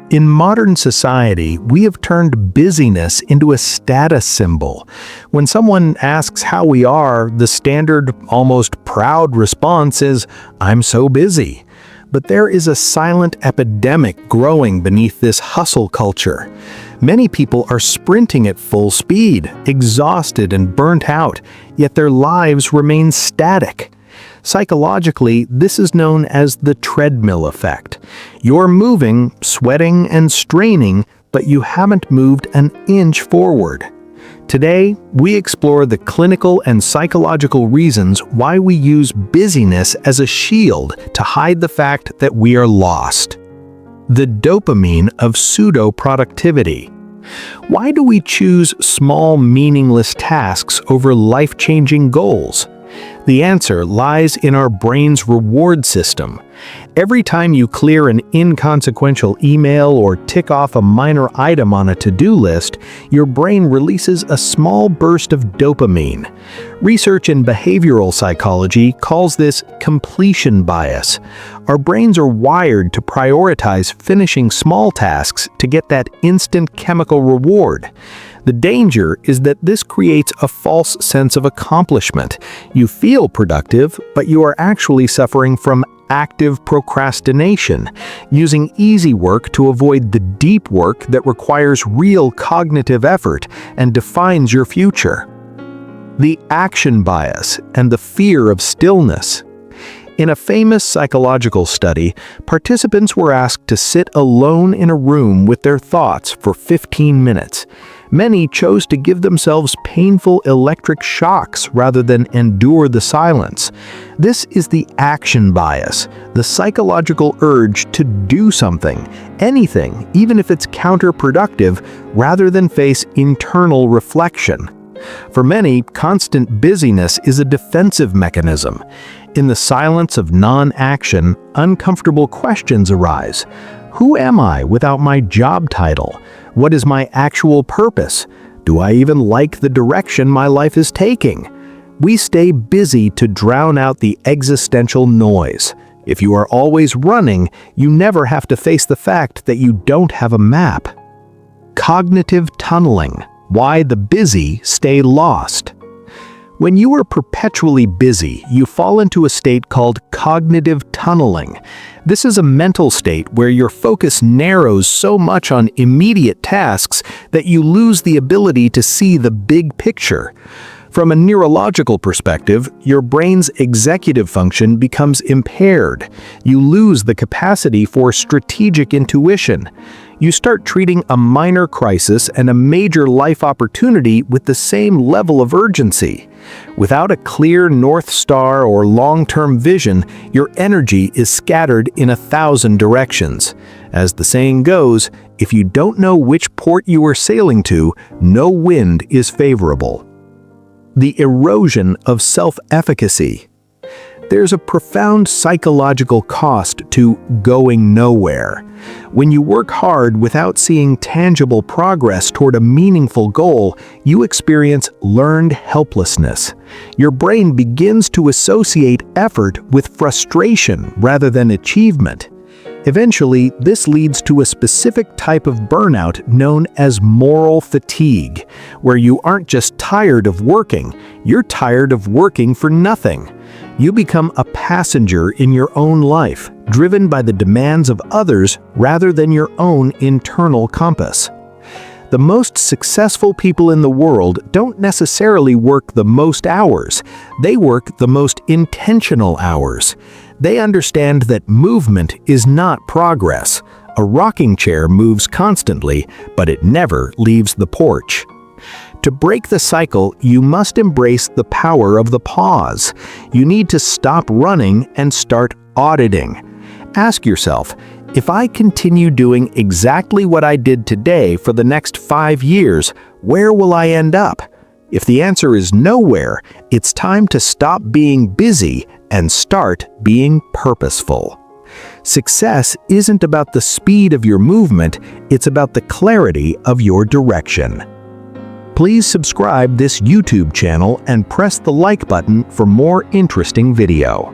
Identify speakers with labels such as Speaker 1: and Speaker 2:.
Speaker 1: In modern society, we have turned busyness into a status symbol. When someone asks how we are, the standard, almost proud response is, "I'm so busy." But there is a silent epidemic growing beneath this hustle culture. Many people are sprinting at full speed, exhausted and burnt out, yet their lives remain static. Psychologically, this is known as the treadmill effect. You're moving, sweating, and straining, but you haven't moved an inch forward. Today, we explore the clinical and psychological reasons why we use busyness as a shield to hide the fact that we are lost. The dopamine of pseudo-productivity. Why do we choose small, meaningless tasks over life-changing goals? The answer lies in our brain's reward system. Every time you clear an inconsequential email or tick off a minor item on a to-do list, your brain releases a small burst of dopamine. Research in behavioral psychology calls this completion bias. Our brains are wired to prioritize finishing small tasks to get that instant chemical reward. The danger is that this creates a false sense of accomplishment. You feel productive, but you are actually suffering from active procrastination, using easy work to avoid the deep work that requires real cognitive effort and defines your future. The action bias and the fear of stillness. In a famous psychological study, participants were asked to sit alone in a room with their thoughts for 15 minutes. Many chose to give themselves painful electric shocks rather than endure the silence. This is the action bias, the psychological urge to do something, anything, even if it's counterproductive, rather than face internal reflection. For many, constant busyness is a defensive mechanism. In the silence of non-action, uncomfortable questions arise. Who am I without my job title? What is my actual purpose? Do I even like the direction my life is taking? We stay busy to drown out the existential noise. If you are always running, you never have to face the fact that you don't have a map. Cognitive tunneling. Why the busy stay lost. When you are perpetually busy, you fall into a state called cognitive tunneling. This is a mental state where your focus narrows so much on immediate tasks that you lose the ability to see the big picture. From a neurological perspective, your brain's executive function becomes impaired. You lose the capacity for strategic intuition. You start treating a minor crisis and a major life opportunity with the same level of urgency. Without a clear North Star or long-term vision, your energy is scattered in 1,000 directions. As the saying goes, if you don't know which port you are sailing to, no wind is favorable. The erosion of self-efficacy. There's a profound psychological cost to going nowhere. When you work hard without seeing tangible progress toward a meaningful goal, you experience learned helplessness. Your brain begins to associate effort with frustration rather than achievement. Eventually, this leads to a specific type of burnout known as moral fatigue, where you aren't just tired of working, you're tired of working for nothing. You become a passenger in your own life, driven by the demands of others rather than your own internal compass. The most successful people in the world don't necessarily work the most hours. They work the most intentional hours. They understand that movement is not progress. A rocking chair moves constantly, but it never leaves the porch. To break the cycle, you must embrace the power of the pause. You need to stop running and start auditing. Ask yourself, if I continue doing exactly what I did today for the next 5 years, where will I end up? If the answer is nowhere, it's time to stop being busy and start being purposeful. Success isn't about the speed of your movement, it's about the clarity of your direction. Please subscribe this YouTube channel and press the like button for more interesting video.